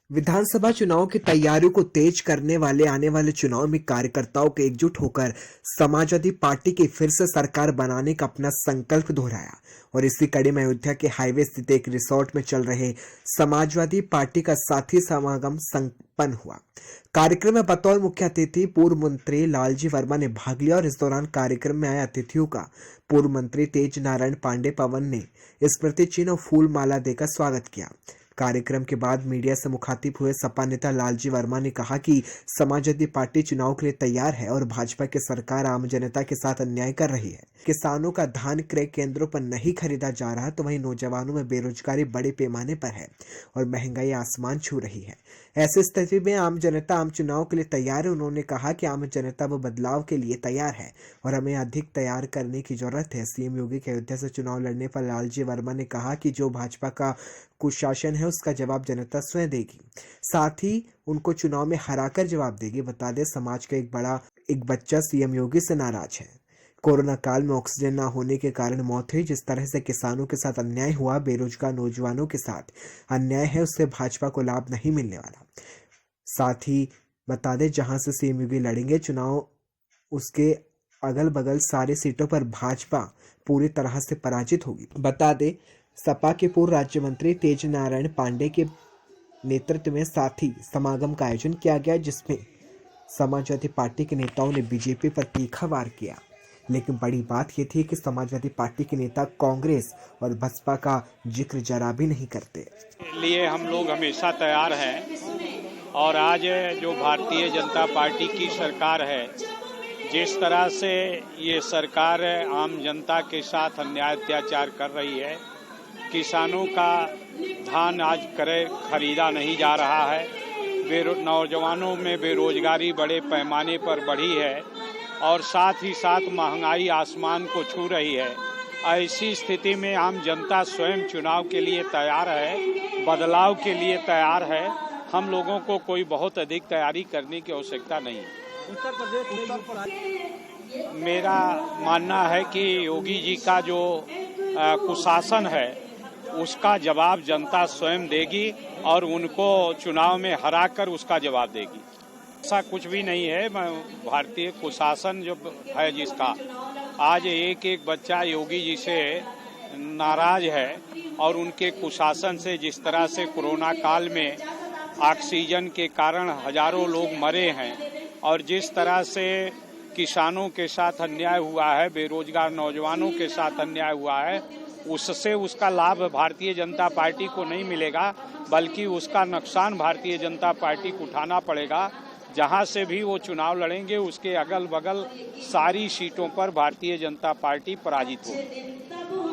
विधानसभा चुनाव की तैयारियों को तेज करने वाले आने वाले चुनाव में कार्यकर्ताओं के एकजुट होकर समाजवादी पार्टी की फिर से सरकार बनाने का अपना संकल्प दोहराया। और इसी कड़ी में अयोध्या के हाईवे स्थित एक रिसोर्ट में चल रहे समाजवादी पार्टी का साथी समागम संपन्न हुआ। कार्यक्रम में बतौर मुख्य अतिथि पूर्व मंत्री लालजी वर्मा ने भाग लिया और इस दौरान कार्यक्रम में आए अतिथियों का पूर्व मंत्री तेज नारायण पांडे पवन ने स्मृति चिन्ह और फूल माला देकर स्वागत किया। कार्यक्रम के बाद मीडिया से मुखातिब हुए सपा नेता लालजी वर्मा ने कहा कि समाजवादी पार्टी चुनाव के लिए तैयार है और भाजपा की सरकार आम जनता के साथ अन्याय कर रही है। किसानों का धान क्रय केंद्रों पर नहीं खरीदा जा रहा, तो वहीं नौजवानों में बेरोजगारी बड़े पैमाने पर है और महंगाई आसमान छू रही है। ऐसी स्थिति में आम जनता आम चुनाव के लिए तैयार है। उन्होंने कहा कि आम जनता वो बदलाव के लिए तैयार है और हमें अधिक तैयार करने की जरूरत है। सीएम योगी के अयोध्या से चुनाव लड़ने पर लालजी वर्मा ने कहा कि जो भाजपा का कुशासन है उसका जवाब जनता स्वयं देगी, साथ ही उनको चुनाव में हराकर जवाब देगी। बता दें, समाज का एक बच्चा सीएम योगी से नाराज है। कोरोना काल में ऑक्सीजन न होने के कारण मौत हुई। जिस तरह से किसानों के साथ अन्याय हुआ, बेरोजगार नौजवानों के साथ अन्याय है, उससे भाजपा को लाभ नहीं मिलने वाला। साथ ही बता दें, जहां से सीएम योगी लड़ेंगे चुनाव, उसके अगल बगल सारे सीटों पर भाजपा पूरी तरह से पराजित होगी। बता दें, सपा के पूर्व राज्य मंत्री तेज नारायण पांडे के नेतृत्व में साथी समागम का आयोजन किया गया, जिसमें समाजवादी पार्टी के नेताओं ने बीजेपी पर तीखा वार किया। लेकिन बड़ी बात यह थी कि समाजवादी पार्टी के नेता कांग्रेस और बसपा का जिक्र जरा भी नहीं करते। लिए हम लोग हमेशा तैयार हैं और आज जो भारतीय जनता पार्टी की सरकार है, जिस तरह से ये सरकार आम जनता के साथ अन्याय अत्याचार कर रही है, किसानों का धान आज खरीदा नहीं जा रहा है, नौजवानों में बेरोजगारी बड़े पैमाने पर बढ़ी है और साथ ही साथ महंगाई आसमान को छू रही है। ऐसी स्थिति में आम जनता स्वयं चुनाव के लिए तैयार है, बदलाव के लिए तैयार है। हम लोगों को कोई बहुत अधिक तैयारी करने की आवश्यकता नहीं है। मेरा मानना है कि योगी जी का जो कुशासन है उसका जवाब जनता स्वयं देगी और उनको चुनाव में हराकर उसका जवाब देगी। ऐसा कुछ भी नहीं है। भारतीय कुशासन जो है जिसका, आज एक एक बच्चा योगी जी से नाराज है और उनके कुशासन से, जिस तरह से कोरोना काल में ऑक्सीजन के कारण हजारों लोग मरे हैं और जिस तरह से किसानों के साथ अन्याय हुआ है, बेरोजगार नौजवानों के साथ अन्याय हुआ है, उससे उसका लाभ भारतीय जनता पार्टी को नहीं मिलेगा, बल्कि उसका नुकसान भारतीय जनता पार्टी को उठाना पड़ेगा। जहां से भी वो चुनाव लड़ेंगे उसके अगल बगल सारी सीटों पर भारतीय जनता पार्टी पराजित होगी।